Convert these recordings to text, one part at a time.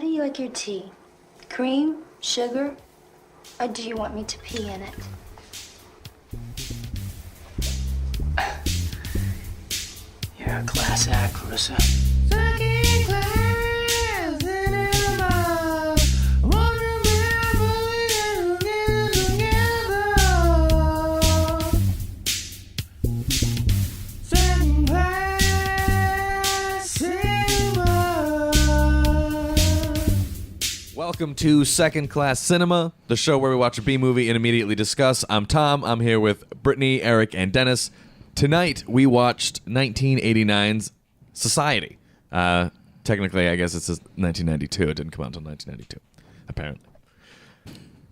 do you like your tea? Cream? Sugar? Or do you want me to pee in it? You're a class act, Clarissa. Second class cinema. One remember together. Second class cinema. Welcome to Second Class Cinema, the show where we watch a B movie and immediately discuss. I'm Tom. I'm here with Brittany, Eric, and Dennis. Tonight, we watched 1989's Society. Technically, I guess it's 1992. It didn't come out until 1992, apparently.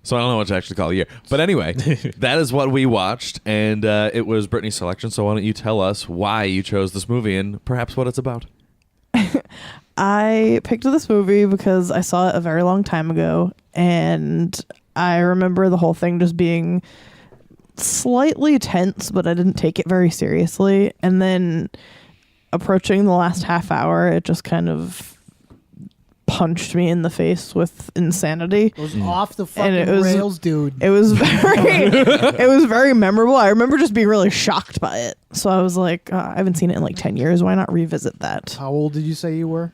So I don't know what to actually call a year. But anyway, that is what we watched, and it was Brittany's selection. So why don't you tell us why you chose this movie and perhaps what it's about? I picked this movie because I saw it a very long time ago, and I remember the whole thing just being slightly tense, but I didn't take it very seriously. And then approaching the last half hour, it just kind of punched me in the face with insanity. It was off the fucking it was- rails, dude. It was very memorable. I remember just being really shocked by it. So I was like, I haven't seen it in like 10 years. Why not revisit that? How old did you say you were?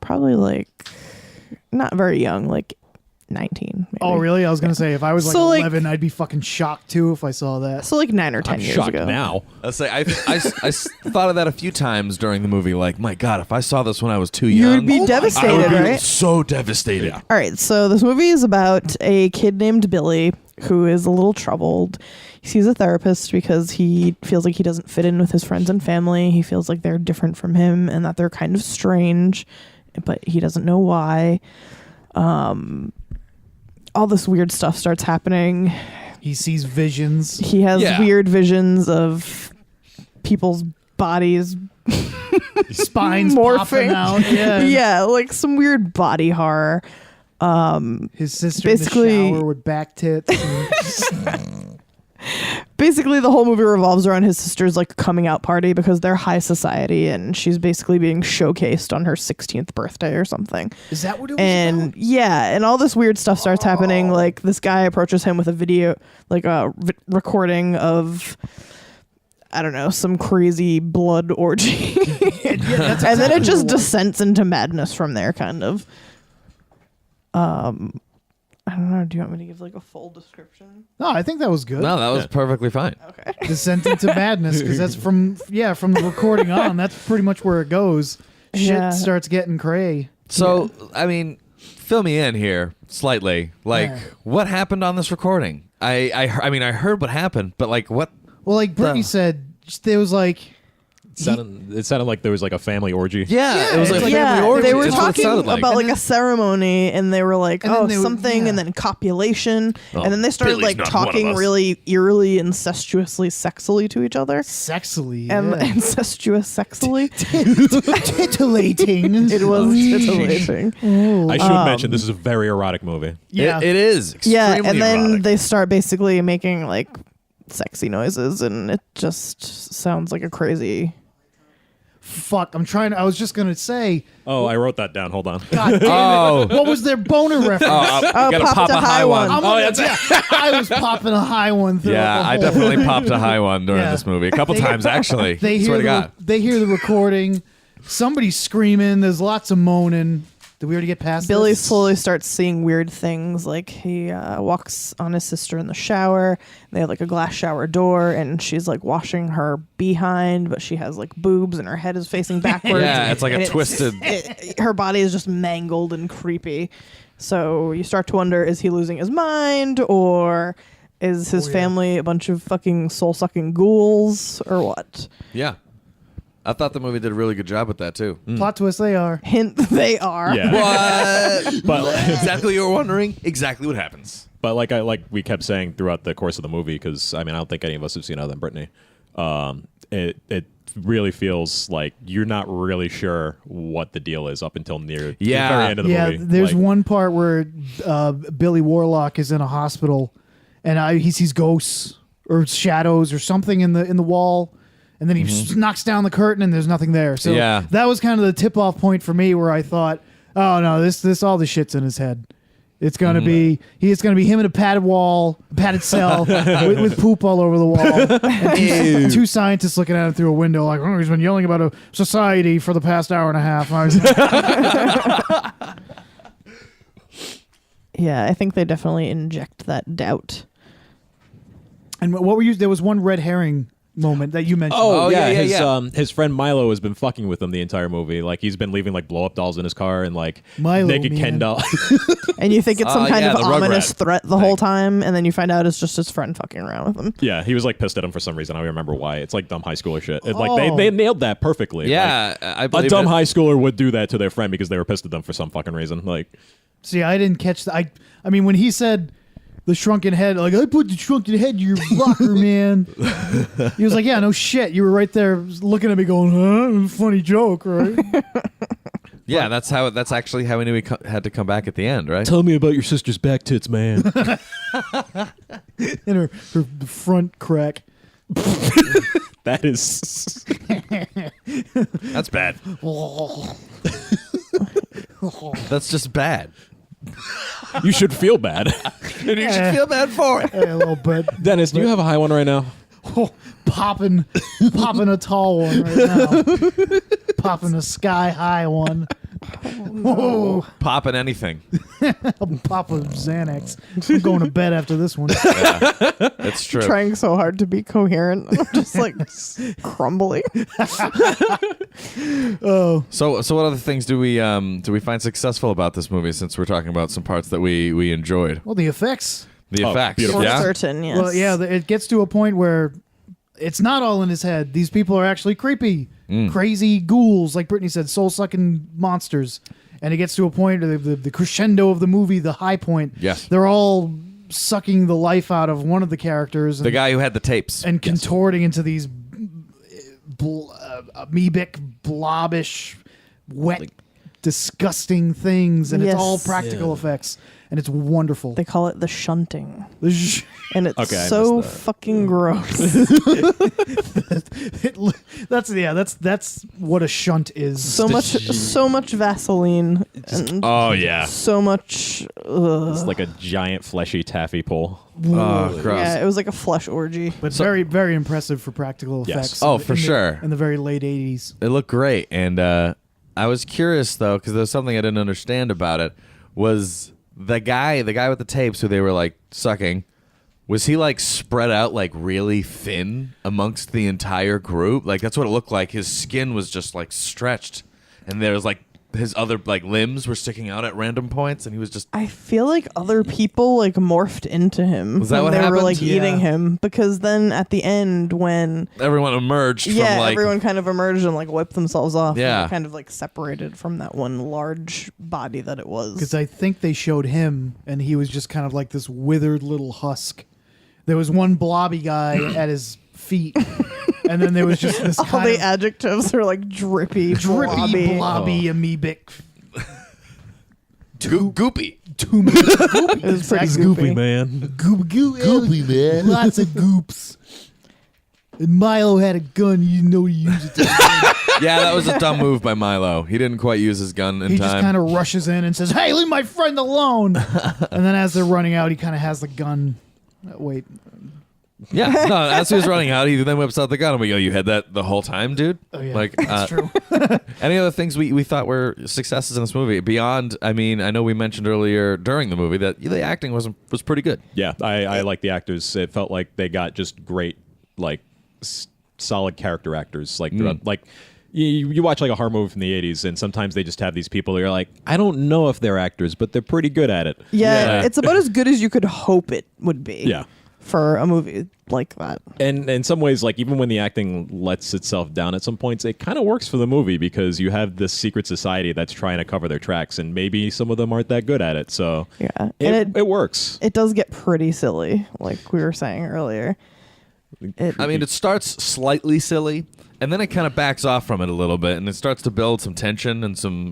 Probably like not very young, like 19. Maybe. Oh, really? I was going to say, if I was like So, like- 11, I'd be fucking shocked too if I saw that. So like 9 or 10 I'm years shocked ago. now. Let's say I thought of that a few times during the movie. Like, my God, if I saw this when I was too You young, would be I devastated, would be right? so devastated. All right, so this movie is about a kid named Billy who is a little troubled. He sees a therapist because he feels like he doesn't fit in with his friends and family. He feels like they're different from him and that they're kind of strange, but he doesn't know why. All this weird stuff starts happening. He sees visions. He has Yeah. weird visions of people's bodies Spines morphing popping out. Yeah. yeah, like some weird body horror. His sister Basically- in the shower with back tits. And Basically, the whole movie revolves around his sister's like coming out party because they're high society, and she's basically being showcased on her 16th birthday or something. is that what it was And about? yeah, and all this weird stuff starts happening. Like this guy approaches him with a video, like a recording of, I don't know, some crazy blood orgy, and then it just descends into madness from there, kind of. I don't know. Do you want me to give like a full description? No, I think that was good. No, that was perfectly fine. Okay. Descent into madness, because that's from the recording on. That's pretty much where it goes. Shit Yeah. starts getting cray. So, I mean, fill me in here slightly. Like, Yeah. what happened on this recording? I mean, I heard what happened, but like, what? Well, like Brittany said, there was like It sounded like there was like a family orgy. Yeah, it was it's like like- family orgy. they were It's what it talking sounded like. about like And a ceremony, and they were like, and then "Oh, they would- something," yeah. and then copulation, Oh, and then they started Billy's like not one of talking us. really eerily, incestuously, sexily to each other, sexily and yeah. incestuous, sexily. titillating. It was titillating. I should mention this is a very erotic movie. Yeah. It is. Yeah, Extremely and then erotic. they start basically making like sexy noises, and it just sounds like a crazy. Fuck, I was just gonna say, Oh, I wrote that down. Hold on. God damn Oh. it. What was their boner reference? You gotta popped pop a a high high one. one. I was popping a high one through. Yeah, I definitely popped a high one during Yeah. this movie. A couple times, actually. They Swear hear to God. they hear the recording. Somebody's screaming. There's lots of moaning. Did we already get past Billy this? slowly starts seeing weird things, like he walks on his sister in the shower. They have like a glass shower door, and she's like washing her behind, but she has like boobs, and her head is facing backwards. Yeah, it's like And a twisted. her body is just mangled and creepy. So you start to wonder: is he losing his mind, or is his family a bunch of fucking soul-sucking ghouls, or what? Yeah. I thought the movie did a really good job with that, too. Plot twist. They are. Hint: they are. Yeah. What? But Exactly you were wondering? Exactly what happens. but like we kept saying throughout the course of the movie, because I mean I don't think any of us have seen it other than Brittany. It really feels like you're not really sure what the deal is up until near the Yeah. very end of the Yeah, movie. there's Like, one part where Billy Warlock is in a hospital, and he sees ghosts or shadows or something in the wall, and then he just knocks down the curtain and there's nothing there. So Yeah. that was kind of the tip-off point for me, where I thought, Oh no, this all the shit's in his head. It's gonna be it's gonna be him in a padded cell with poop all over the wall. And two scientists looking at him through a window, like, oh, he's been yelling about a society for the past hour and a half. Yeah, I think they definitely inject that doubt. And what were you? There was one red herring moment that you mentioned. Oh, yeah, his friend Milo has been fucking with him the entire movie. Like he's been leaving like blow up dolls in his car and like Milo, naked man. Ken doll. And you think it's some kind yeah, of the ominous Rugrat threat the whole time, and then you find out it's just his friend fucking around with him. Yeah, he was like pissed at him for some reason. I don't remember why. It's like dumb high schooler shit. Like Oh. they nailed that perfectly. Yeah, I Like, believe a dumb it. high schooler would do that to their friend because they were pissed at them for some fucking reason. Like See, I didn't catch that. I mean, when he said the shrunken head, like, I put the shrunken head in your locker, man. He was like, yeah, no shit. You were right there looking at me going, huh? Funny joke, right? Yeah, that's actually how we knew he had to come back at the end, right? tell me about your sister's back tits, man. In her front crack. That is That's bad. That's just bad. you should feel bad. And you should feel bad for it. Hey, a little bit. Dennis, do you have a high one right now? Oh, popping a tall one right now. Popping a sky high one. Whoa. Popping anything. I'm popping Xanax. I'm going to bed after this one. It's true. Trying so hard to be coherent, I'm just like crumbling. Oh, So what other things do we find successful about this movie? Since we're talking about some parts that we enjoyed, well, the effects. the Oh, effects. beautiful. For Yeah. certain, yes. Well, yeah, it gets to a point where it's not all in his head. These people are actually creepy, crazy ghouls, like Brittany said, soul-sucking monsters. And it gets to a point, the crescendo of the movie, the high point. Yes. They're all sucking the life out of one of the characters. And, The guy who had the tapes. and contorting into these amoebic, blobbish, wet, disgusting things. And Yes. it's all practical effects. And it's wonderful. They call it the shunting. It- And it's Okay, I so missed that. fucking gross. that's what a shunt is. so much Vaseline. And Oh yeah. so much. It's like a giant fleshy taffy pole. Oh, gross. Yeah, it was like a flesh orgy. But very, very impressive for practical Yes. effects. Oh, for sure. In the very late 80s. It looked great, and I was curious though because there's something I didn't understand about it. Was the guy with the tapes who they were like sucking? Was he like spread out like really thin amongst the entire group? Like that's what it looked like. His skin was just like stretched, and there was like his other like limbs were sticking out at random points, and he was just. I feel like other people like morphed into him Was that when what they were happened? like Yeah. eating him, because then at the end when Everyone emerged from like. everyone kind of emerged and like wiped themselves off. and Yeah. they kind of like separated from that one large body that it was. Because I think they showed him, and he was just kind of like this withered little husk. There was one blobby guy at his feet, and then there was just this all kind the of adjectives are like drippy, drippy, blobby, Oh. amoebic. Goopy. Too much It was pretty goopy. man. goopy, man. Lots of goops. And Milo had a gun. You know he used it. Yeah, that was a dumb move by Milo. He didn't quite use his gun in He time. just kind of rushes in and says, "Hey, leave my friend alone." And then as they're running out, he kind of has the gun. Wait, Yeah, no. As he was running out, he then whips out the gun, and we go, "You had that the whole time, dude." oh yeah, Like, that's true. any other things we thought were successes in this movie beyond? I mean, I know we mentioned earlier during the movie that the acting was pretty good. Yeah, I like the actors. It felt like they got just great, like solid character actors. Like throughout, like you watch like a horror movie from the 80s, and sometimes they just have these people that you're like, I don't know if they're actors, but they're pretty good at it. Yeah, it's about as good as you could hope it would be. Yeah. For a movie like that. And in some ways, like even when the acting lets itself down at some points, it kind of works for the movie because you have this secret society that's trying to cover their tracks, and maybe some of them aren't that good at it. So Yeah. And it works. it does get pretty silly, like we were saying earlier. I mean, it starts slightly silly, and then it kind of backs off from it a little bit, and it starts to build some tension and some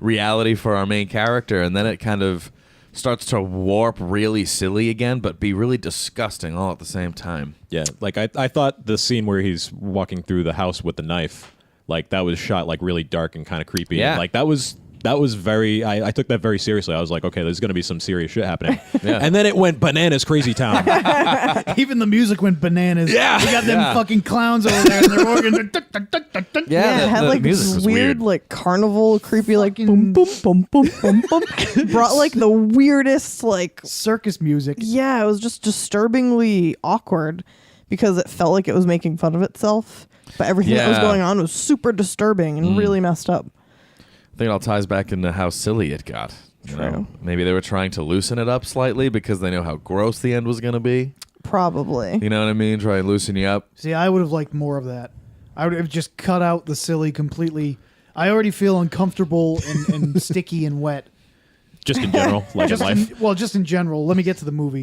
reality for our main character, and then it kind of starts to warp really silly again, but be really disgusting all at the same time. Yeah, like I thought the scene where he's walking through the house with the knife, like that was shot like really dark and kind of creepy. Yeah. And, like that was That was very. I took that very seriously. I was like, okay, there's going to be some serious shit happening. Yeah. And then it went bananas, crazy town. Even the music went bananas. Yeah. We got them Yeah. fucking clowns over there and their organ. Yeah, it had like music this was weird, like carnival, creepy, like Fucking- boom, boom, boom, boom, boom, boom. Brought like the weirdest, like Circus music. yeah, it was just disturbingly awkward because it felt like it was making fun of itself, but everything that was Yeah. going on was super disturbing and really messed up. I think it all ties back into how silly it got. You know? True. Maybe they were trying to loosen it up slightly because they know how gross the end was going to be. Probably. You know what I mean? Try and loosen you up. See, I would have liked more of that. I would have just cut out the silly completely. I already feel uncomfortable and sticky and wet. Just in general, like in Just life. just in general. Let me get to the movie.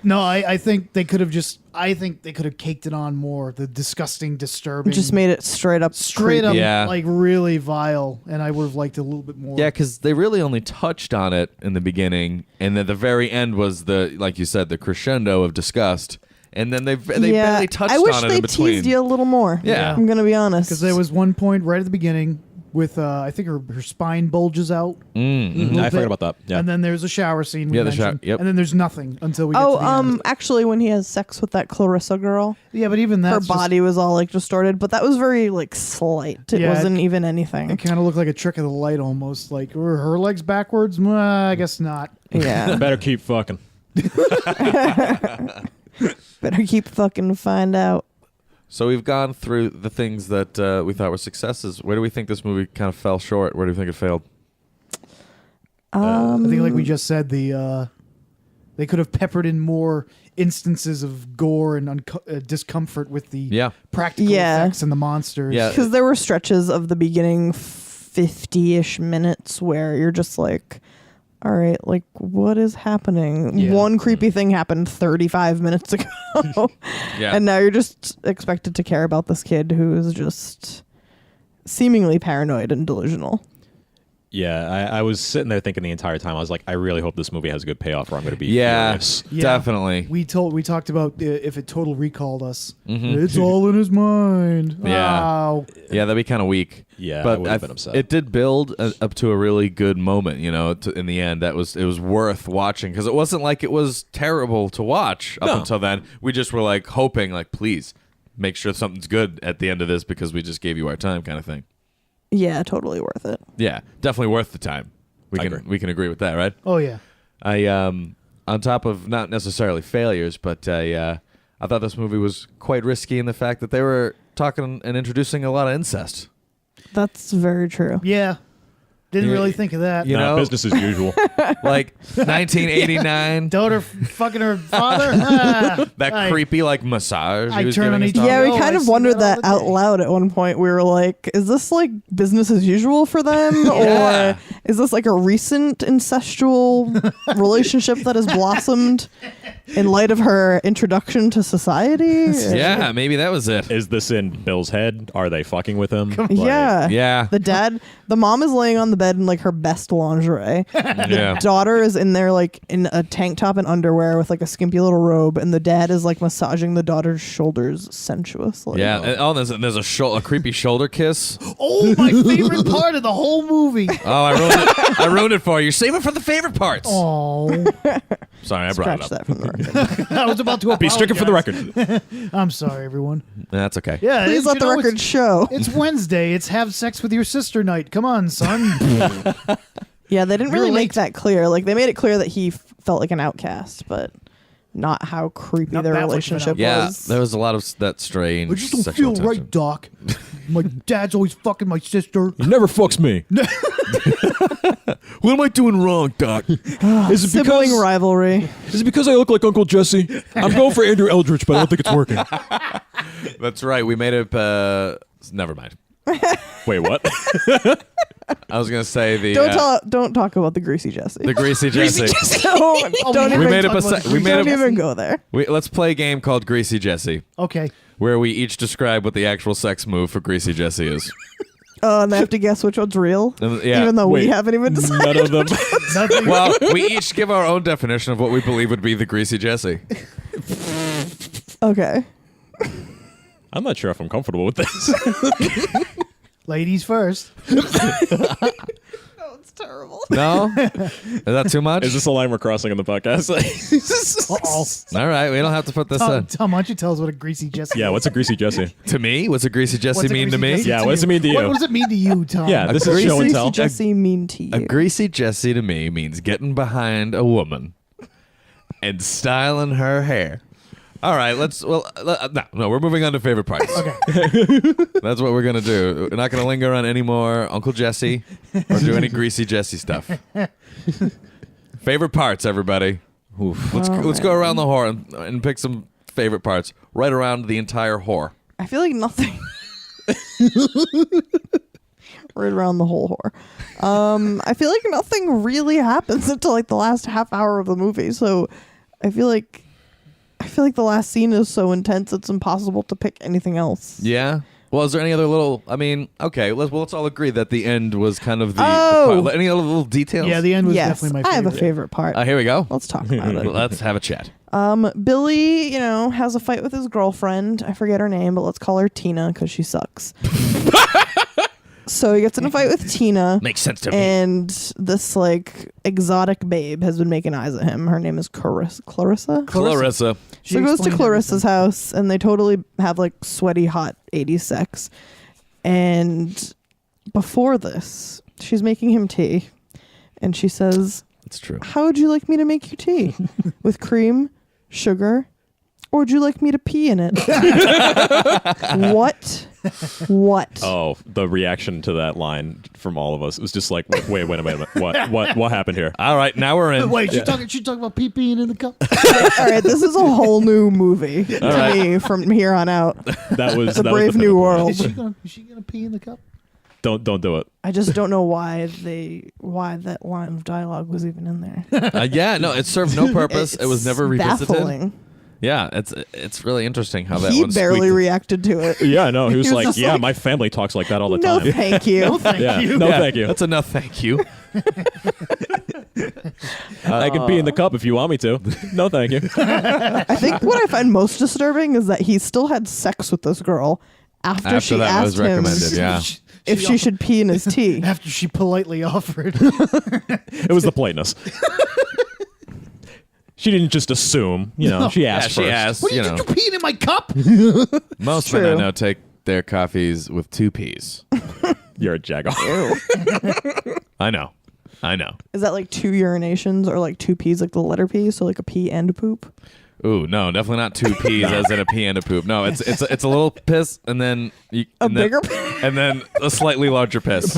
No, I think they could have just. I think they could have caked it on more. The disgusting, disturbing, Just made it straight up straight up creepy. Yeah. like really vile, and I would have liked it a little bit more. Yeah, because they really only touched on it in the beginning, and then the very end was the, like you said, the crescendo of disgust, and then they Yeah, barely touched I wish on it they in between. teased you a little more. Yeah. I'm gonna be honest. because there was one point right at the beginning with I think her spine bulges out, Mhm, I forgot about that. Yeah. and then there's a shower scene. We Yeah, the shower- mentioned, yep. and then there's nothing until we. Get to the end. Actually, when he has sex with that Clarissa girl, Yeah, but even that her body was all like distorted, but that was very like slight. It Yeah, wasn't even It anything. kind of looked like a trick of the light, almost. Like were her legs backwards? I guess not. Yeah, Better keep fucking. better keep fucking to find out. So we've gone through the things that we thought were successes. Where do we think this movie kind of fell short? Where do you think it failed? I think, like we just said, they could have peppered in more instances of gore and discomfort with the Yeah. practical Yeah. effects and the monsters. Yeah. Because there were stretches of the beginning 50-ish minutes where you're just like, all right, like what is happening? Yeah. One creepy thing happened 35 minutes ago. Yeah. And now you're just expected to care about this kid who is just seemingly paranoid and delusional. Yeah, I was sitting there thinking the entire time. I was like, I really hope this movie has a good payoff, or I'm going to be Yeah, furious. Yeah. definitely. We talked about if it total recalled us. It's all in his mind. Mm-hmm. Yeah. Wow. Yeah, that'd be kind of weak. Yeah, I but would have been upset. It did build up to a really good moment. You know, in the end, it was worth watching because it wasn't like it was terrible to watch up No. until then. We just were like hoping, like, please make sure something's good at the end of this because we just gave you our time, kind of thing. Yeah, totally worth it. Yeah, definitely worth the time. I agree. We can agree with that, right? Oh yeah. I on top of not necessarily failures, but I thought this movie was quite risky in the fact that they were talking and introducing a lot of incest. That's very true. Yeah. Didn't Yeah. really think of that. You know, business as usual. like 1989, Daughter fucking her father. Ah. that I- creepy like massage. I he was turn giving on his each- daughter. Yeah, we Oh, kind I of see wondered that that all out the day. loud at one point. We were like, is this like business as usual for them? Yeah. Or is this like a recent incestual relationship that has blossomed in light of her introduction to society? Yeah, maybe that was it. Is this in Bill's head? Are they fucking with him? Like, Yeah. Yeah, The mom is laying on the bed in like her best lingerie. yeah. Daughter is in there like in a tank top and underwear with like a skimpy little robe, and the dad is like massaging the daughter's shoulders sensuously. Yeah, and, there's a creepy shoulder kiss. Oh, my favorite part of the whole movie. Oh, I ruined it. I ruined it for you. Save it for the favorite parts. Oh, Sorry, I brought Scratch it up. that from the record. I was about to Be stricken for the apologize. record. I'm sorry, everyone. That's okay. Yeah, Please let the record show. It's Wednesday. It's have sex with your sister night. Come on, son. Yeah, they didn't You're really make late. that clear. Like they made it clear that he felt like an outcast, but not how creepy Not their that much of an relationship Yeah, was. there was a lot of that strange. I just don't sexual feel right, tension. Doc. My dad's always fucking my sister. He never fucks me. What am I doing wrong, Doc? Is it Sibling because rivalry. is it because I look like Uncle Jesse? I'm going for Andrew Eldritch, but I don't think it's working. That's right. We made it. Never mind. Wait, what? I was gonna say the Don't talk about the greasy Jesse. the greasy Jesse. don't we even, made up talk a about se- the we made don't up- even go there. Let's play a game called Greasy Jesse, Okay. where we each describe what the actual sex move for Greasy Jesse is. And they have to guess which one's real, Yeah. even though we Wait. haven't even decided. None of them. Nothing. Well, we each give our own definition of what we believe would be the Greasy Jesse. Okay. I'm not sure if I'm comfortable with this. Ladies first. Oh, it's terrible. No? Is that too much? Is this a line we're crossing on the podcast? Uh-oh. All right, we don't have to put this Tom, in. Tom, why don't you tell us what a greasy Jesse Yeah, what's a greasy Jesse? To me? What's a greasy Jesse What's a mean to greasy me? Jesse Yeah, what does it mean to you? What does it mean to you, Tom? Yeah, this is greasy show and Greasy tell. Jesse mean to you? A greasy Jessie to me means getting behind a woman and styling her hair. All right, no, we're moving on to favorite parts. Okay. That's what we're gonna do. We're not gonna linger on any more Uncle Jesse or do any greasy Jesse stuff. Favorite parts, everybody. Let's go around the horn and pick some favorite parts right around the entire whore. I feel like nothing. Right around the whole whore. I feel like nothing really happens until like the last half hour of the movie. So I feel like the last scene is so intense it's impossible to pick anything else. Yeah. Well, is there any other little? I mean, okay. Let's all agree that the end was kind of the. Oh! Any other little details? Yeah, the end was Yes, definitely my I have a favorite. favorite part. Here we go. Let's talk about it. Let's have a chat. Billy, has a fight with his girlfriend. I forget her name, but let's call her Tina because she sucks. So he gets in a fight with Tina. Makes sense to me. And this like exotic babe has been making eyes at him. Her name is Clarissa. Clarissa. She goes to explained Clarissa's house and they totally have like sweaty, hot 80s sex. And before this, she's making him tea. And she says, That's true. "How would you like me to make you tea? With cream, sugar, or would you like me to pee in it?" What? Oh, the reaction to that line from all of us was just like, wait a minute. What happened here? All right, now we're in. Wait, she talking about pee-peeing in the cup? All right, this is a whole new movie to right. me from here on out. That was The that Brave was the New pinnacle. World. Is she gonna pee in the cup? Don't do it. I just don't know why that line of dialogue was even in there. Yeah, no, it served no purpose. It was It's never revisited. baffling. Yeah, it's really interesting how that He one barely squeaked. reacted to it. Yeah, no, he was was like, just yeah, like, my family talks like that all the No, time. thank you. Yeah, you. no, Yeah, thank you. That's enough. Thank you. I can pee in the cup if you want me to. No, thank you. I think what I find most disturbing is that he still had sex with this girl after she that asked was him recommended, yeah. if she should pee in his tea. After she politely offered. It was the politeness. She didn't just assume, she Yeah, asked she first. asked. What You you know, peeing in my cup? most men I True. know take their coffees with 2 P's. You're a jagoff. I know. Is that like 2 urinations or like 2 pees, like the letter P? So like a pee and a poop? Ooh, no, definitely not 2 P's as in a pee and a poop. No, it's a little piss and then Bigger pee? and then a slightly larger piss.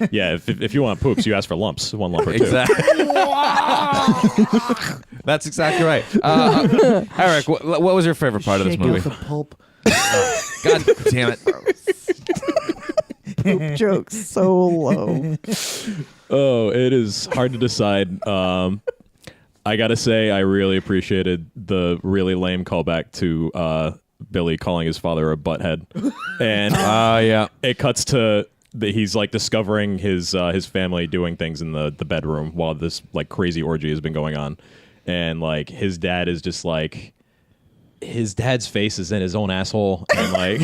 Yeah, if you want poops, you ask for lumps. 1 lump or 2. Exactly. That's exactly right. Eric, what was your favorite part of this Shake movie? out the pulp. God damn it! Poop jokes so low. Oh, it is hard to decide. I gotta say, I really appreciated the really lame callback to Billy calling his father a butthead, and Yeah. it cuts to he's like discovering his family doing things in the bedroom while this like crazy orgy has been going on, and like his dad is just like his dad's face is in his own asshole, and like.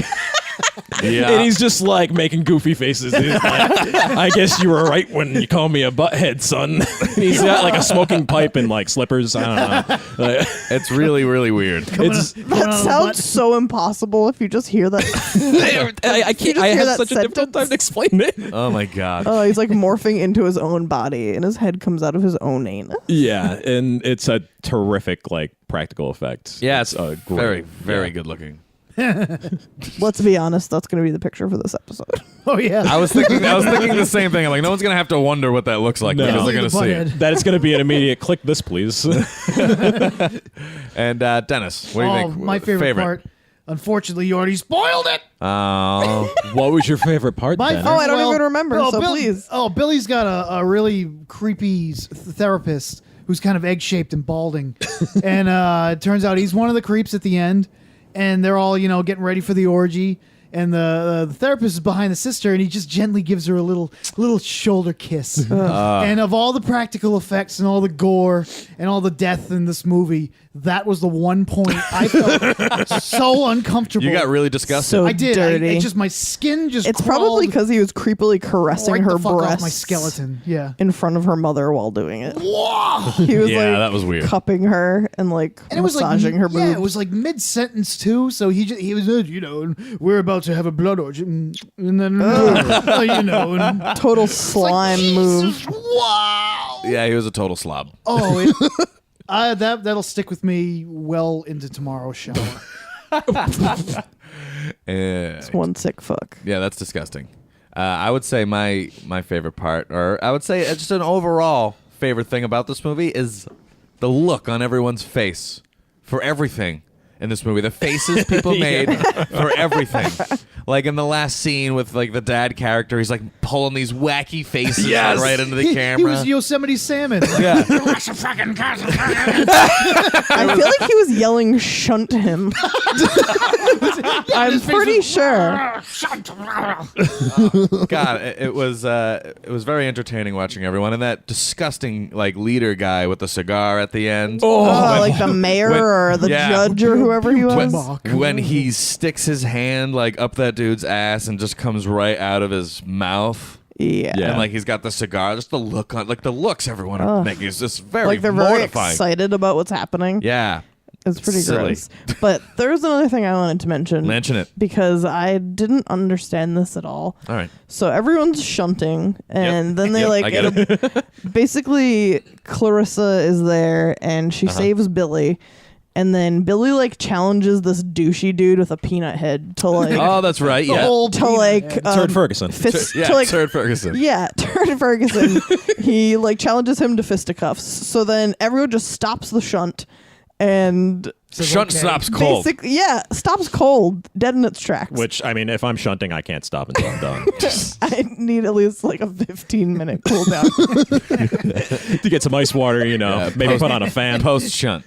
Yeah. And he's just like making goofy faces. He's like, I guess you were right when you called me a butthead, son. He's got like a smoking pipe and like slippers. I don't know. Like, It's really, really weird. it's That sounds so impossible if you just hear that. I can't. just I hear have that such a difficult time to explain it. Oh my god. Oh, he's like morphing into his own body and his head comes out of his own anus. Yeah, and it's a terrific like practical effect. Yeah, it's great. very, very good looking. Let's be honest, that's going to be the picture for this episode. Oh yeah. I was thinking the same thing. I'm like, no one's gonna have to wonder what that looks like No. because they're gonna see it. That is going to be an immediate click. This, please. And Dennis, what do you think? My favorite part. Unfortunately, you already spoiled it. Oh, What was your favorite part? My then? Oh, I don't even remember, so please. Oh, Billy's got a really creepy therapist who's kind of egg-shaped and balding. And it turns out he's one of the creeps at the end. And they're all, getting ready for the orgy. and the therapist is behind the sister, and he just gently gives her a little shoulder kiss. And of all the practical effects and all the gore and all the death in this movie, that was the one point I felt so uncomfortable. You got really disgusted. So I did. dirty. I just my skin just. It's crawled probably because he was creepily caressing right her the fuck breasts off my skeleton. Yeah. in front of her mother while doing it. He was Yeah, like that was weird. cupping her and like And it was massaging like, her boobs. yeah, it was like mid sentence too. So he was, we're about to have a blood orgy, and then, and total slime move. Wow. Yeah, he was a total slob. Oh, that'll stick with me well into tomorrow's shower. One sick fuck. Yeah, that's disgusting. I would say my favorite part, or I would say just an overall favorite thing about this movie is the look on everyone's face for everything in this movie. The faces people made for everything. Like in the last scene with like the dad character, he's like pulling these wacky faces right into the He camera. was Yosemite Salmon. Yeah. I feel like he was yelling "shunt him." I'm pretty sure. God, it was very entertaining watching everyone, and that disgusting like leader guy with the cigar at the end. Oh, like the mayor or the yeah. judge or whoever he was. When he sticks his hand like up that dude's ass and just comes right out of his mouth. Yeah. And like he's got the cigar, just the look on, like the looks everyone are making is just very Like they're very mortifying. excited about what's happening. Yeah, It's pretty Silly. gross. But there's another thing I wanted to mention. mention it. Because I didn't understand this at all. All right. So everyone's shunting, and then they Yep, I get it. basically Clarissa is there, and she saves Billy, and then Billy like challenges this douchey dude with a peanut head to like Oh, that's right. The Yeah. whole to like Turd Ferguson. fist Yeah, to like Turd Ferguson. yeah, Turd Ferguson. He like challenges him to fisticuffs. So then everyone just stops the shunt and Shunt stops cold. stops cold, dead in its tracks. Which, I mean, if I'm shunting, I can't stop until I'm done. I need at least like a 15-minute cooldown. To get some ice water, maybe put on a fan. Post shunt.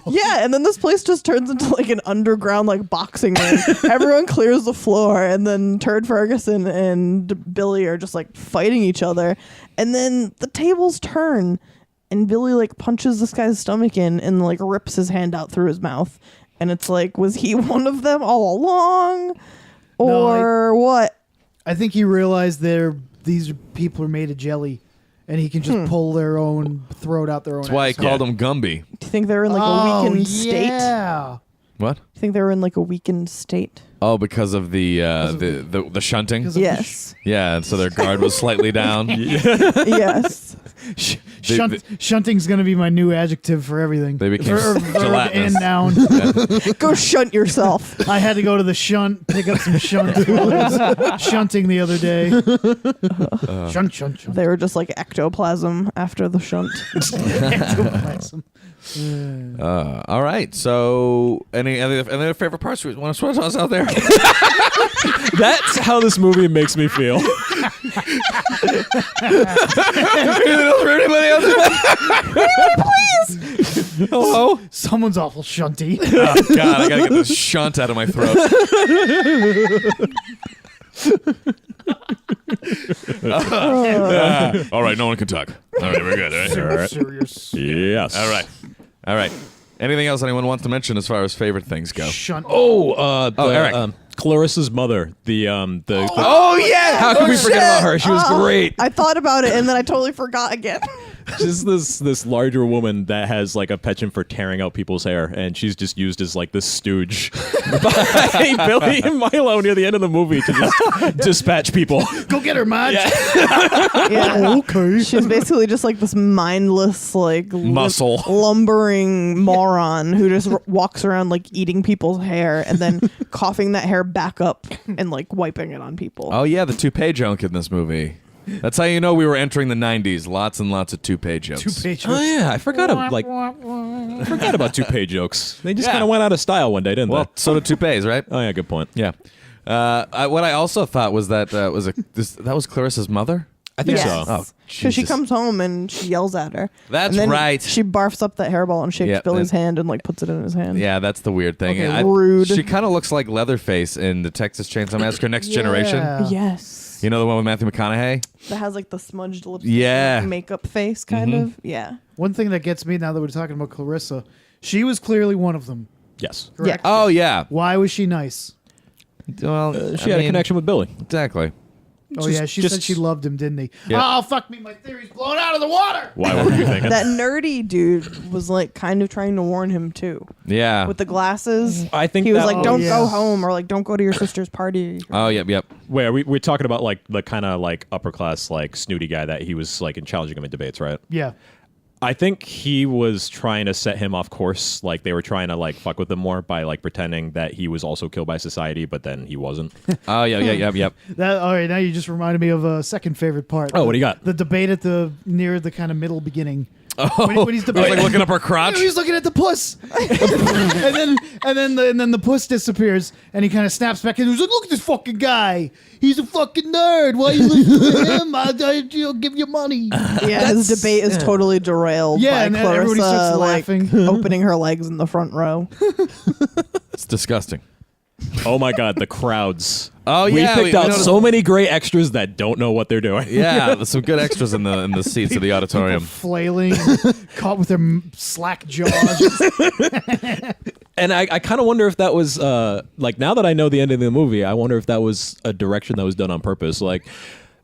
Yeah, and then this place just turns into like an underground like boxing ring. Everyone clears the floor, and then Turd Ferguson and Billy are just like fighting each other. And then the tables turn, and Billy like punches this guy's stomach in and like rips his hand out through his mouth. And it's like, was he one of them all along, or what? I think he realized these people are made of jelly, and he can just pull their own throat out their own. That's why he asshole. called him Gumby. Do you think they were in like a weakened state? Yeah. What? Do you think they were in like a weakened state? Oh, because of the shunting. Because of Yes. Yeah, and so their guard was slightly down. Yes. Shunting's going to be my new adjective for everything. They became Verb gelatinous. and noun. Go shunt yourself. I had to go to the shunt, pick up some shunt. While I was shunting the other day. Shunt. They were just like ectoplasm after the shunt. Ectoplasm. All right. So, any other favorite parts? You want to sweat us out there? That's how this movie makes me feel. Anybody out there? Hello. Someone's awful shunty. Oh, God, I gotta get this shunt out of my throat. All right, no one can talk. All right, we're good. All right. Serious. Yes. All right. Anything else anyone wants to mention as far as favorite things go? Shunt. Eric. Clarissa's mother. Oh yeah! How could we forget about her? She was great. I thought about it and then I totally forgot again. Just this larger woman that has like a penchant for tearing out people's hair, and she's just used as like this stooge by Billy and Milo near the end of the movie to just dispatch people. Go get her, Marge. Yeah. Okay. She's basically just like this mindless, like Muscle. lumbering moron who just walks around like eating people's hair and then coughing that hair back up and like wiping it on people. Oh yeah, the toupee joke in this movie. That's how you know we were entering the 90s. Lots and lots of toupee jokes. Two-page. Yeah, I forgot about toupee jokes. They just kind of went out of style one day, didn't Well, they? so do toupees, right? Oh yeah, good point. Yeah. What I also thought was that that was Clarissa's mother. I think Yes. so. Oh, Because she Jesus. comes home and she yells at her. That's and then right. She barfs up that hairball and shakes Yeah, Billy's that- hand and like puts it in his hand. Yeah, that's the weird thing. Okay, rude. She kind of looks like Leatherface in the Texas Chainsaw Massacre Next Generation. Yeah. Yes. You know the one with Matthew McConaughey? That has like the smudged lipstick, Yeah. makeup face kind of. Yeah. One thing that gets me now that we're talking about Clarissa, she was clearly one of them. Yes. Correct? Oh, yeah. Why was she nice? Well, She had a connection with Billy. Exactly. Oh Just- yeah, she just- said she loved him, didn't he? Yeah. Oh fuck me, my theory's blown out of the water. Why were you thinking? That nerdy dude was like kind of trying to warn him too Yeah. with the glasses. I think he was that like, was- "Don't yeah. go home," or like, "Don't go to your sister's party." Oh, yep. Wait, we're talking about like the kind of like upper class, like snooty guy that he was like challenging him in debates, right? Yeah. I think he was trying to set him off course. Like they were trying to like fuck with him more by like pretending that he was also killed by society, but then he wasn't. Oh, yep. That all right. Now you just reminded me of a second favorite part. Oh, what do you got? The debate at the near the kind of middle beginning. Oh, when he's He's debating, like looking up her crotch. He's looking at the puss, and then the puss disappears, and he kind of snaps back and he's like, "Look at this fucking guy. He's a fucking nerd. Why you listen to him? I'll give you money." Yeah, his debate is totally derailed Yeah, by and then everybody Clarissa starts like laughing. opening her legs in the front row. It's disgusting. Oh my god, the crowds. Oh, we yeah, picked we out noticed- so many great extras that don't know what they're doing. Yeah, there's some good extras in the seats of the auditorium. Flailing, caught with their slack jaws. And I kind of wonder if that was like now that I know the end of the movie, I wonder if that was a direction that was done on purpose. Like,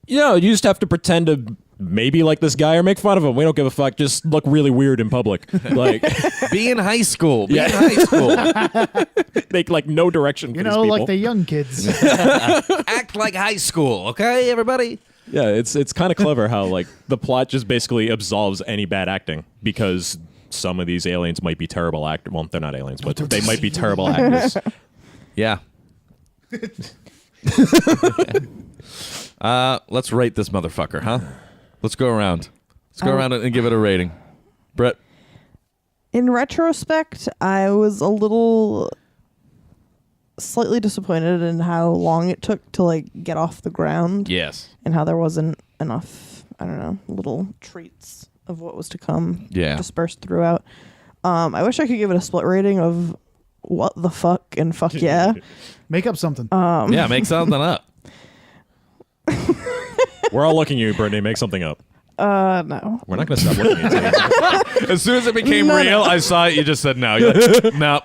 you know, you just have to pretend to maybe like this guy or make fun of him. We don't give a fuck. Just look really weird in public. Like, Be in high school. Be Yeah. in high school. make like no direction for You these know, people. like the young kids. Act like high school, okay, everybody? Yeah, it's kind of clever how like the plot just basically absolves any bad acting because some of these aliens might be terrible actors. Well, they're not aliens, but they might be terrible actors. Yeah. Let's rate this motherfucker, huh? Let's go around. Let's go around and give it a rating. Brett. In retrospect, I was a little slightly disappointed in how long it took to like get off the ground Yes. and how there wasn't enough, I don't know, little treats of what was to come Yeah. dispersed throughout. I wish I could give it a split rating of what the fuck and fuck yeah. Make up something. Yeah, make something up. We're all looking at you, Brittany. Make something up. No. We're not going to stop looking at you. As soon as it became No, real, no. I saw it. You just said no. You're like, no.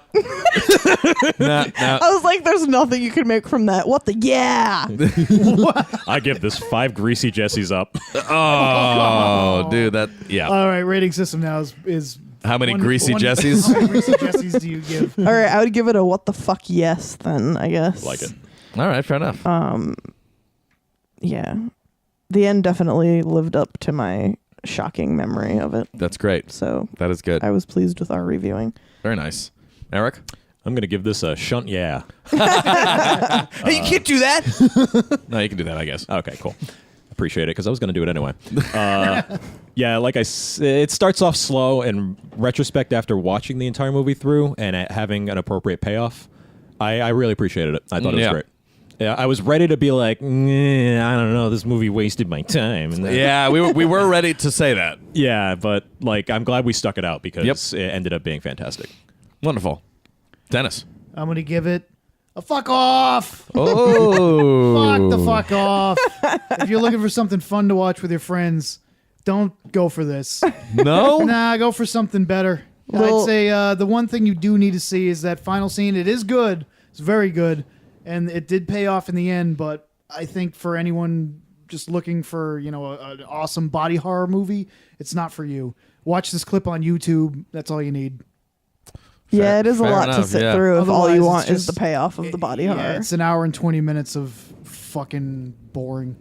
No. I was like, there's nothing you can make from that. What the yeah? I give this 5 greasy Jessies up. Oh, dude, that, yeah. All right, rating system now is How many one- greasy one- Jessies? How many greasy Jessies do you give? All right, I would give it a what the fuck yes then, I guess. Like it. All right, fair enough. Yeah. The end definitely lived up to my shocking memory of it. That's great. So That is good. I was pleased with our reviewing. Very nice. Eric? I'm going to give this a shunt yeah. Hey, you can't do that. No, you can do that, I guess. Okay, cool. Appreciate it because I was going to do it anyway. Yeah, like it starts off slow. In retrospect, after watching the entire movie through and having an appropriate payoff, I really appreciated it. I thought it was Yeah. great. Yeah, I was ready to be like, I don't know, this movie wasted my time. And then- Yeah, we were ready to say that. yeah, but like I'm glad we stuck it out because Yep. it ended up being fantastic. Wonderful. Dennis. I'm going to give it a fuck off. Oh. Fuck the fuck off. If you're looking for something fun to watch with your friends, don't go for this. No? Nah, go for something better. Well- I'd say the one thing you do need to see is that final scene. It is good. It's very good. And it did pay off in the end, but I think for anyone just looking for, an awesome body horror movie, it's not for you. Watch this clip on YouTube. That's all you need. Yeah, it is a fair lot to enough, sit yeah. through if all Otherwise, you it's want is the just- payoff of the body Yeah, horror. it's an hour and 20 minutes of fucking boring.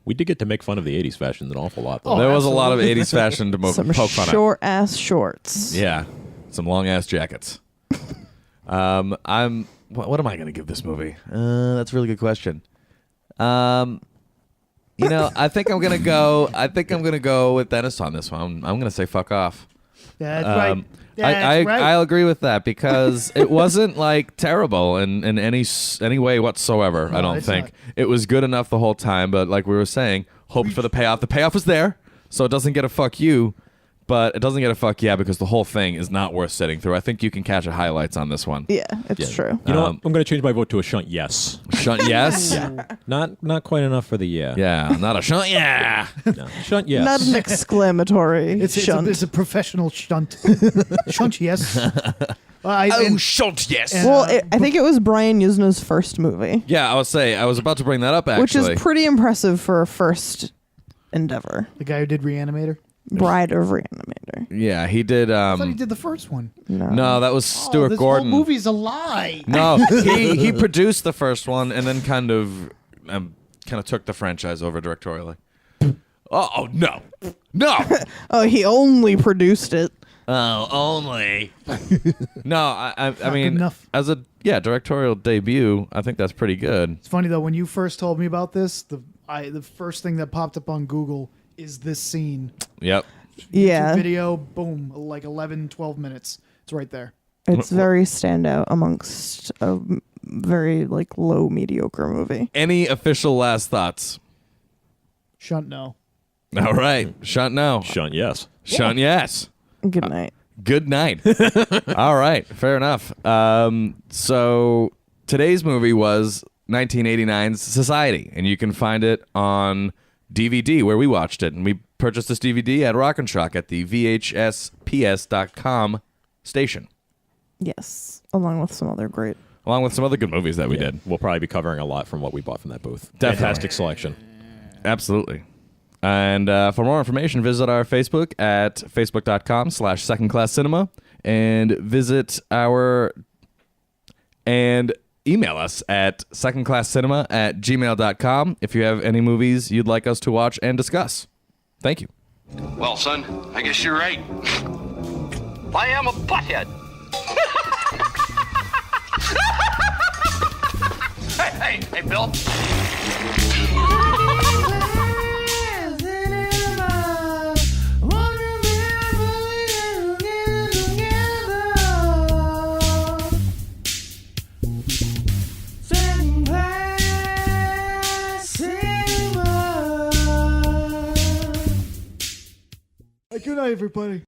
We did get to make fun of the 80s fashion an awful lot, though. Oh, There was a lot of absolutely. 80s fashion to Some poke fun at. short ass shorts. Yeah. Some long ass jackets. What am I going to give this movie? That's a really good question. I think I'm going to go with Dennis on this one. I'm going to say fuck off. That's right. I That's right. I'll agree with that because it wasn't like terrible in any way whatsoever. I No, don't it's think not. it was good enough the whole time. But like we were saying, hoped for the payoff. The payoff is there, so it doesn't get a fuck you, but it doesn't get a fuck yeah because the whole thing is not worth sitting through. I think you can catch the highlights on this one. Yeah, it's true. You know what? I'm going to change my vote to a shunt yes. Shunt yes? Not quite enough for the yeah. Yeah, not a shunt yeah. No. Shunt yes. Not an exclamatory It's a, shunt. it's a professional shunt. Shunt, yes. Shunt yes. Well, I think it was Brian Yuzna's first movie, Yeah, I was about to bring that up actually. which is pretty impressive for a first endeavor. The guy who did Reanimator. Bride of Reanimator. Yeah, he did. I thought he did the first one. No, that was Stuart this Gordon. whole movie's a lie. No, he produced the first one and then kind of took the franchise over directorially. Oh no, no. Oh, he only produced it. Oh, only. No, I mean, enough. as a directorial debut, I think that's pretty good. It's funny though, when you first told me about this, the first thing that popped up on Google is this scene. Yep. Yeah, Video, boom, like 11, 12 minutes. It's right there. it's very standout amongst a very like low mediocre movie. Any official last thoughts? Shunt, no. All right, shunt no, Shunt yes. shunt yes. Good night. Good night. All right, fair enough. So today's movie was 1989's Society, and you can find it on DVD where we watched it. And we purchased this DVD at Rock and Shock at the VHSPS.com station, Yes, along with some other great. along with some other good movies that we did. We'll probably be covering a lot from what we bought from that booth. Definitely. Fantastic selection. Absolutely. And for more information, visit our Facebook at facebook.com/secondclasscinema and and email us at secondclasscinema@gmail.com if you have any movies you'd like us to watch and discuss. Thank you. Well, son, I guess you're right. I am a butthead. hey, Bill. Good night, everybody.